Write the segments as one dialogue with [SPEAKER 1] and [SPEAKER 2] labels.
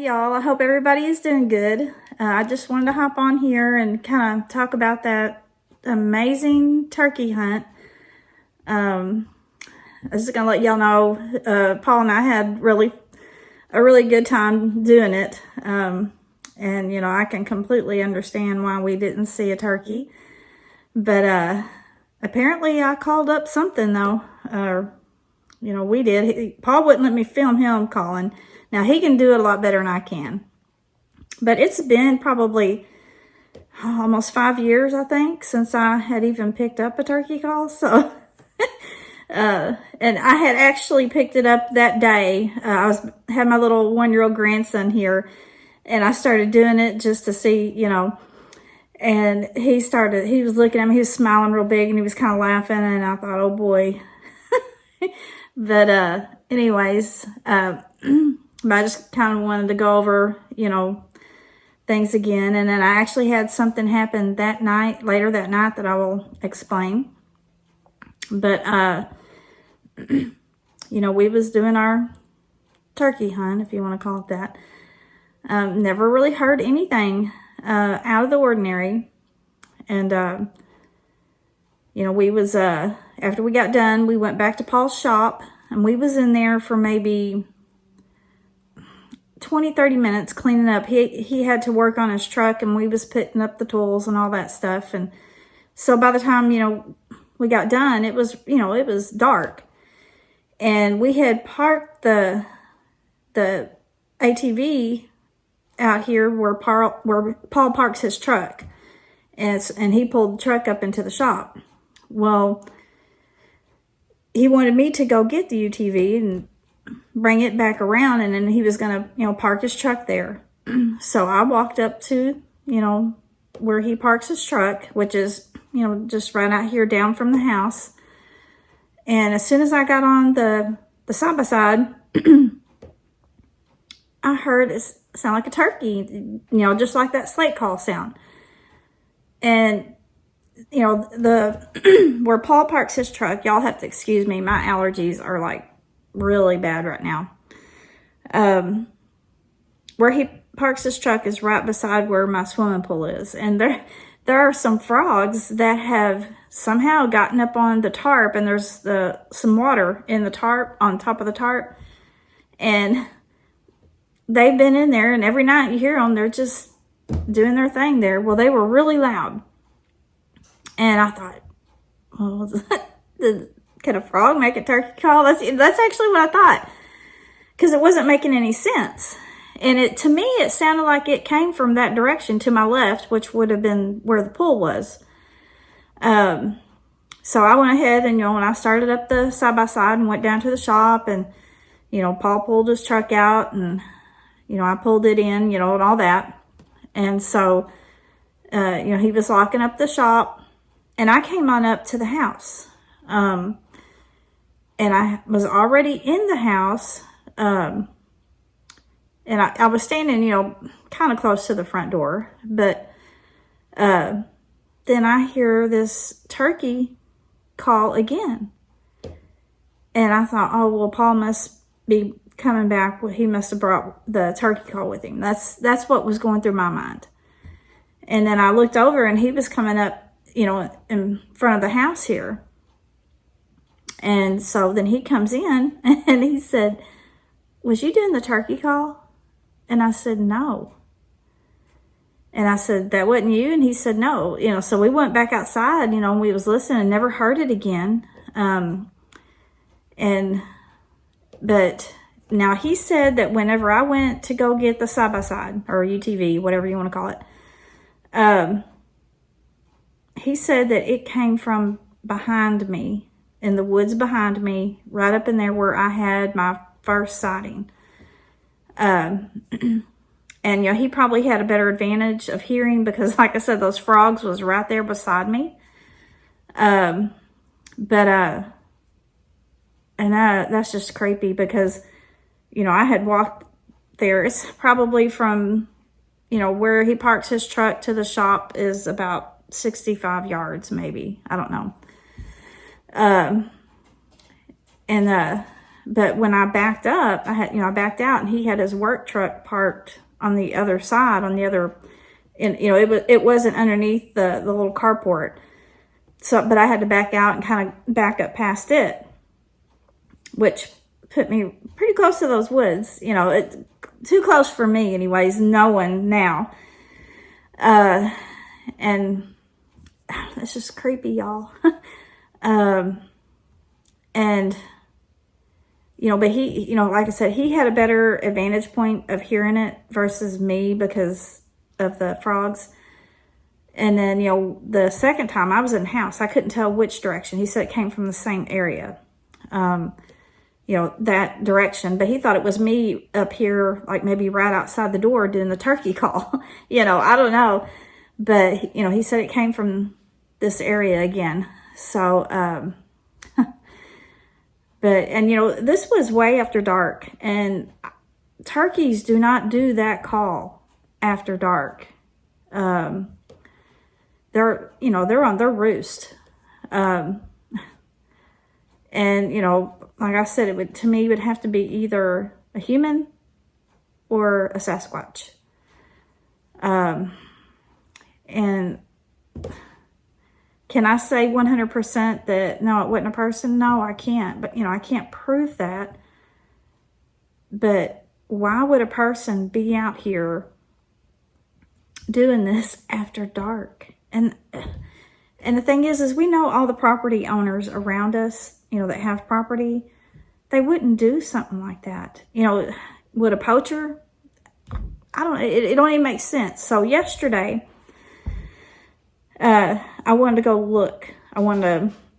[SPEAKER 1] y'all. I hope everybody is doing good. I just wanted to hop on here and kind of talk about that amazing turkey hunt. I was just gonna let y'all know, Paul and I had a really good time doing it. And you know, I can completely understand why we didn't see a turkey. But apparently I called up something though. You know, we did. Paul wouldn't let me film him calling. Now, he can do it a lot better than I can. But it's been probably almost 5 years, I think, since I had even picked up a turkey call. So, and I had actually picked it up that day. Had my little 1-year-old grandson here, and I started doing it just to see, you know. And he was looking at me, he was smiling real big, and he was kind of laughing, and I thought, oh boy. But anyways, I just kind of wanted to go over, you know, things again. And then I actually had something happen later that night that I will explain. But, you know, we was doing our turkey hunt, if you want to call it that. Never really heard anything out of the ordinary. And, you know, we was, after we got done, we went back to Paul's shop, and we was in there for maybe 20-30 minutes cleaning up. He had to work on his truck, and we was putting up the tools and all that stuff. And so by the time, you know, we got done, it was, you know, it was dark. And we had parked the ATV out here where Paul parks his truck. And he pulled the truck up into the shop. Well, he wanted me to go get the UTV and bring it back around, and then he was going to, you know, park his truck there. So I walked up to, you know, where he parks his truck, which is, you know, just right out here down from the house. And as soon as I got on the side-by-side, I heard it sound like a turkey, you know, just like that slate call sound. And you know, where Paul parks his truck, y'all have to excuse me, my allergies are like really bad right now. Where he parks his truck is right beside where my swimming pool is. And there are some frogs that have somehow gotten up on the tarp, and there's some water in the tarp, on top of the tarp. And they've been in there, and every night you hear them, they're just doing their thing there. Well, they were really loud. And I thought, well, can a frog make a turkey call? That's actually what I thought, because it wasn't making any sense. And to me, it sounded like it came from that direction to my left, which would have been where the pool was. So I went ahead and, you know, when I started up the side-by-side and went down to the shop, and, you know, Paul pulled his truck out, and, you know, I pulled it in, you know, and all that. And so, you know, he was locking up the shop. And I came on up to the house, and I was already in the house, and I was standing, you know, kind of close to the front door, but then I hear this turkey call again, and I thought, oh, well, Paul must be coming back. He must have brought the turkey call with him. That's what was going through my mind. And then I looked over, and he was coming up, you know, in front of the house here. And so then he comes in, and he said, was you doing the turkey call? And I said, no. And I said, that wasn't you? And he said, no. You know, so we went back outside, you know, and we was listening and never heard it again. But now he said that whenever I went to go get the side-by-side, or UTV, whatever you want to call it, he said that it came from behind me, in the woods behind me, right up in there where I had my first sighting. And, you know, he probably had a better advantage of hearing, because, like I said, those frogs was right there beside me. And that's just creepy, because, you know, I had walked there. It's probably from, you know, where he parks his truck to the shop is about 65 yards, maybe. I don't know. But when I backed up, I backed out, and he had his work truck parked on the other side, on the other, and it wasn't underneath the little carport. So, but I had to back out and kind of back up past it, which put me pretty close to those woods. It's too close for me, anyways. Knowing now, and it's just creepy, y'all. And but he, like I said, he had a better advantage point of hearing it versus me because of the frogs. And then, the second time I was in the house, I couldn't tell which direction. He said it came from the same area, that direction. But he thought it was me up here, like maybe right outside the door doing the turkey call. I don't know. But, he said it came from this area again. So, this was way after dark, and turkeys do not do that call after dark. They're on their roost. And, like I said, it would have to be either a human or a Sasquatch. And can I say 100% that, no, it wasn't a person? No, I can't. But, I can't prove that. But why would a person be out here doing this after dark? And the thing is we know all the property owners around us, that have property, they wouldn't do something like that. Would a poacher? It don't even make sense. So yesterday, I wanted to go look.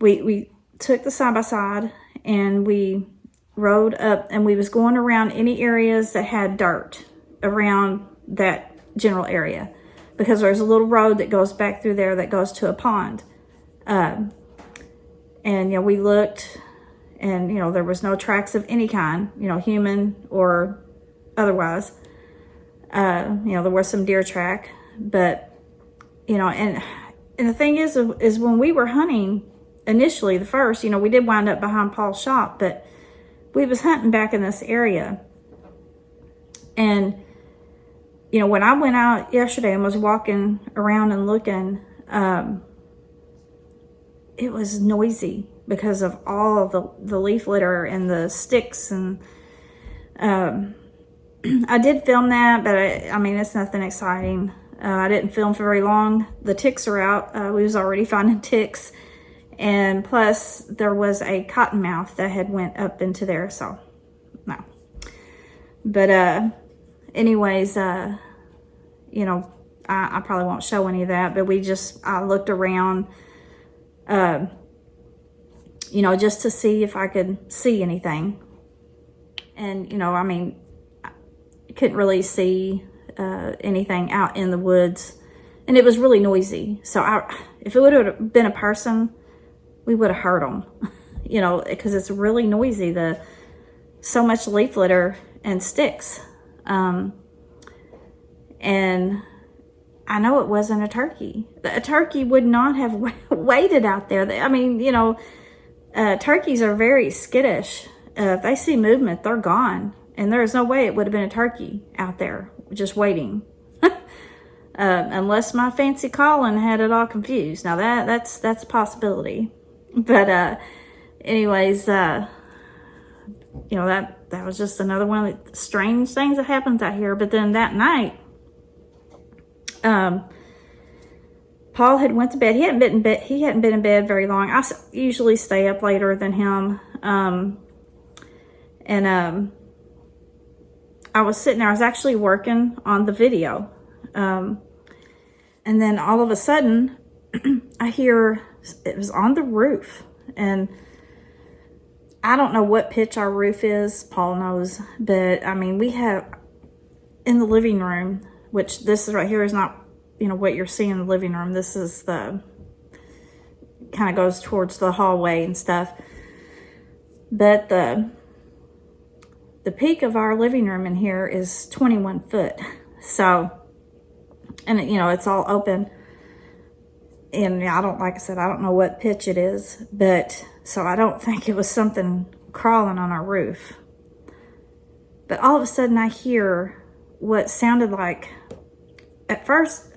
[SPEAKER 1] We took the side-by-side and we rode up, and we was going around any areas that had dirt around that general area, because there's a little road that goes back through there that goes to a pond. And, we looked, and, there was no tracks of any kind, human or otherwise. There was some deer track, but, and the thing is when we were hunting initially, the first, we did wind up behind Paul's shop, but we was hunting back in this area. And, when I went out yesterday and was walking around and looking, it was noisy because of all of the leaf litter and the sticks. And I did film that, but it's nothing exciting. I didn't film for very long. The ticks are out. We was already finding ticks. And plus, there was a cottonmouth that had went up into there, so no. But anyways, I probably won't show any of that, but I looked around, just to see if I could see anything. And, I couldn't really see anything out in the woods, and it was really noisy. So if it would have been a person, we would have heard them, because it's really noisy. So much leaf litter and sticks. And I know it wasn't a turkey. A turkey would not have waited out there. Turkeys are very skittish. If they see movement, they're gone. And there's no way it would have been a turkey out there just waiting. Unless my fancy calling had it all confused. Now that's a possibility. But anyways, that was just another one of the strange things that happens out here. But then that night, Paul had went to bed. He hadn't been in bed very long. I usually stay up later than him. I was sitting there. I was actually working on the video. And then all of a sudden, I hear, it was on the roof. And I don't know what pitch our roof is. Paul knows. But, we have, in the living room, which this is right here is not, what you're seeing in the living room. This is kind of goes towards the hallway and stuff. But the peak of our living room in here is 21 foot. So, and it's all open. And like I said, I don't know what pitch it is, but so I don't think it was something crawling on our roof. But all of a sudden I hear what sounded like, at first,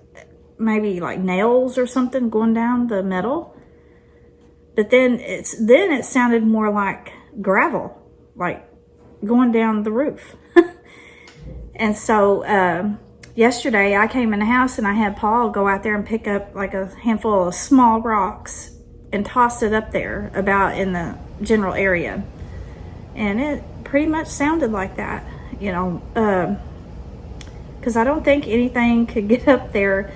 [SPEAKER 1] maybe like nails or something going down the metal. But then it sounded more like gravel, like going down the roof. And so yesterday I came in the house and I had Paul go out there and pick up like a handful of small rocks and toss it up there about in the general area. And it pretty much sounded like that, you know, because I don't think anything could get up there.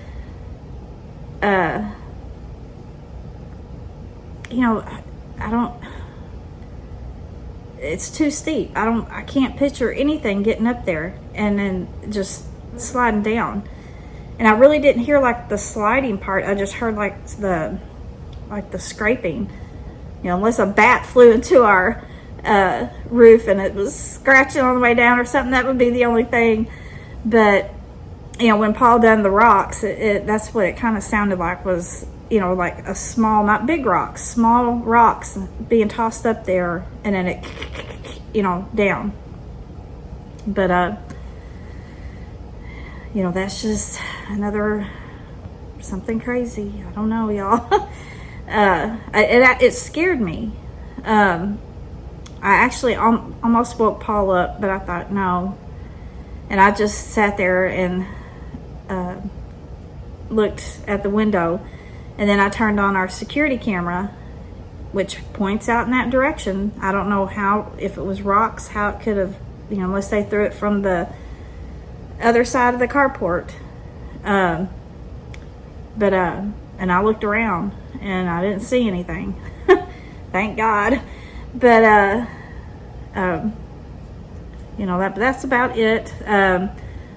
[SPEAKER 1] You know, it's too steep. I can't picture anything getting up there and then just sliding down. And I really didn't hear like the sliding part. I just heard like the scraping, you know, unless a bat flew into our roof and it was scratching on the way down or something. That would be the only thing. But, you know, when Paul done the rocks, that's what it kind of sounded like, was, you know, like a small, not big rocks, small rocks being tossed up there and then it, you know, down. But, you know, that's just another, something crazy. I don't know, y'all. It scared me. I actually almost woke Paul up, but I thought, no. And I just sat there and looked at the window. And then I turned on our security camera, which points out in that direction. I don't know how, if it was rocks, how it could have, you know, unless they threw it from the other side of the carport. And I looked around and I didn't see anything. Thank God. But, you know, that's about it.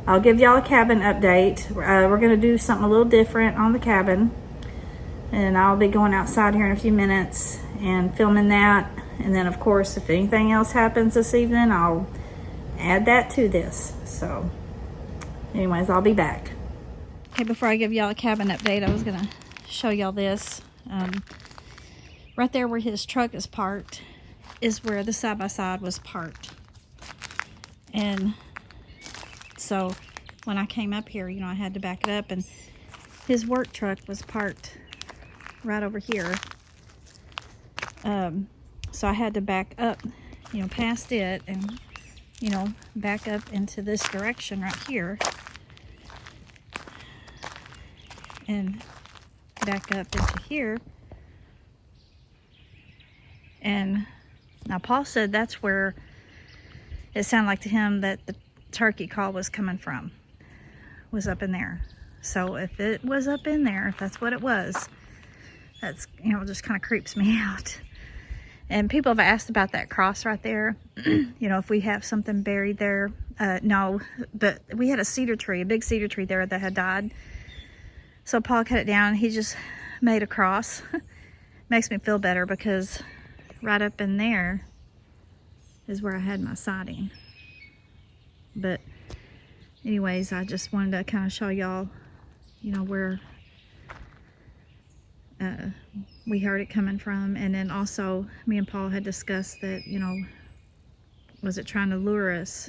[SPEAKER 1] I'll give y'all a cabin update. We're going to do something a little different on the cabin. And I'll be going outside here in a few minutes and filming that. And then, of course, if anything else happens this evening, I'll add that to this. So, anyways, I'll be back. Okay, before I give y'all a cabin update, I was going to show y'all this. Right there where his truck is parked is where the side-by-side was parked. And so when I came up here, you know, I had to back it up, and his work truck was parked right over here. So I had to back up, you know, past it and, you know, back up into this direction right here and back up into here. And now Paul said that's where it sounded like to him that the turkey call was coming from, was up in there. So if it was up in there, if that's what it was, that's, you know, just kind of creeps me out. And people have asked about that cross right there. You know, if we have something buried there. No, but we had a cedar tree, a big cedar tree there that had died. So Paul cut it down. He just made a cross. Makes me feel better because right up in there is where I had my siding. But anyways, I just wanted to kind of show y'all, you know, where we heard it coming from. And then also me and Paul had discussed that, you know, was it trying to lure us,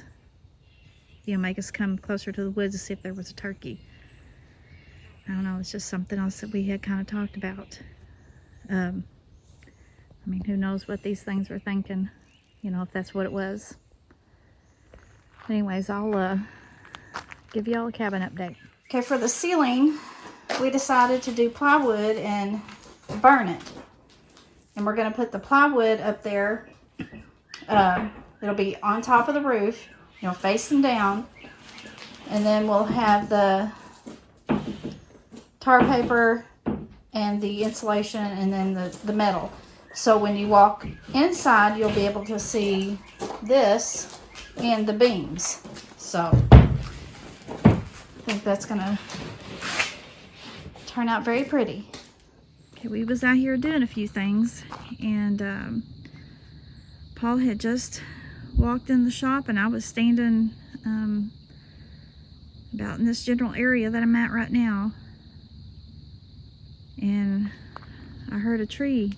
[SPEAKER 1] you know, make us come closer to the woods to see if there was a turkey. I don't know, it's just something else that we had kind of talked about. I mean, who knows what these things were thinking, you know, if that's what it was. Anyways, I'll give y'all a cabin update. Okay, for the ceiling, we decided to do plywood and burn it. And we're going to put the plywood up there. It'll be on top of the roof, you know, facing down. And then we'll have the tar paper and the insulation and then the metal. So when you walk inside, you'll be able to see this and the beams. So I think that's gonna turn out very pretty. Okay, we was out here doing a few things, and Paul had just walked in the shop, and I was standing about in this general area that I'm at right now, and I heard a tree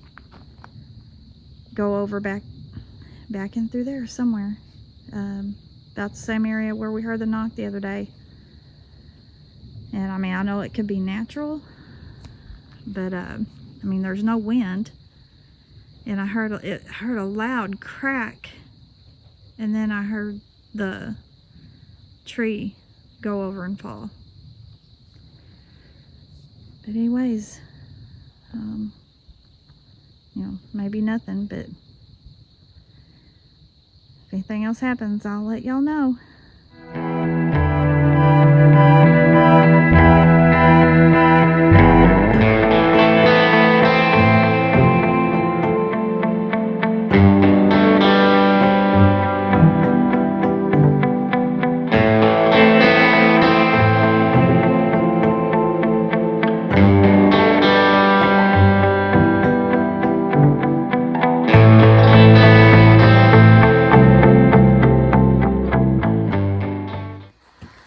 [SPEAKER 1] go over back back in through there somewhere. About the same area where we heard the knock the other day. And I mean, I know it could be natural, but I mean, there's no wind. And I heard a loud crack, and then I heard the tree go over and fall. But anyways, you know, maybe nothing, but if anything else happens, I'll let y'all know.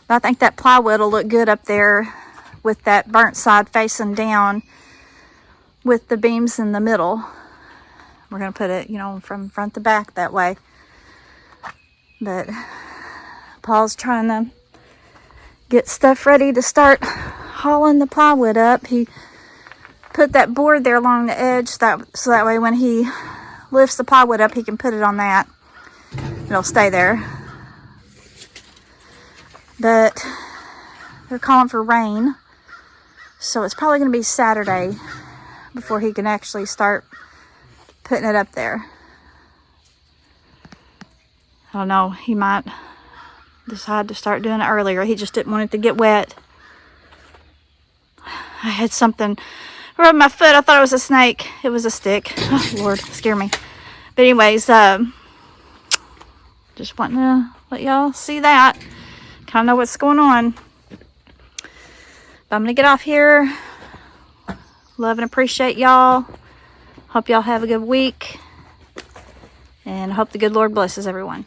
[SPEAKER 1] I think that plywood will look good up there with that burnt side facing down with the beams in the middle. We're going to put it, you know, from front to back that way. But Paul's trying to get stuff ready to start hauling the plywood up. He put that board there along the edge so that way when he lifts the plywood up, he can put it on that. It'll stay there. But they're calling for rain, so it's probably going to be Saturday before he can actually start putting it up there. I don't know, he might decide to start doing it earlier. He just didn't want it to get wet. I had something rub my foot. I thought it was a snake. It was a stick. Oh, Lord, scare me. But anyways, just wanting to let y'all see that. Kind of know what's going on. But I'm going to get off here. Love and appreciate y'all. Hope y'all have a good week. And I hope the good Lord blesses everyone.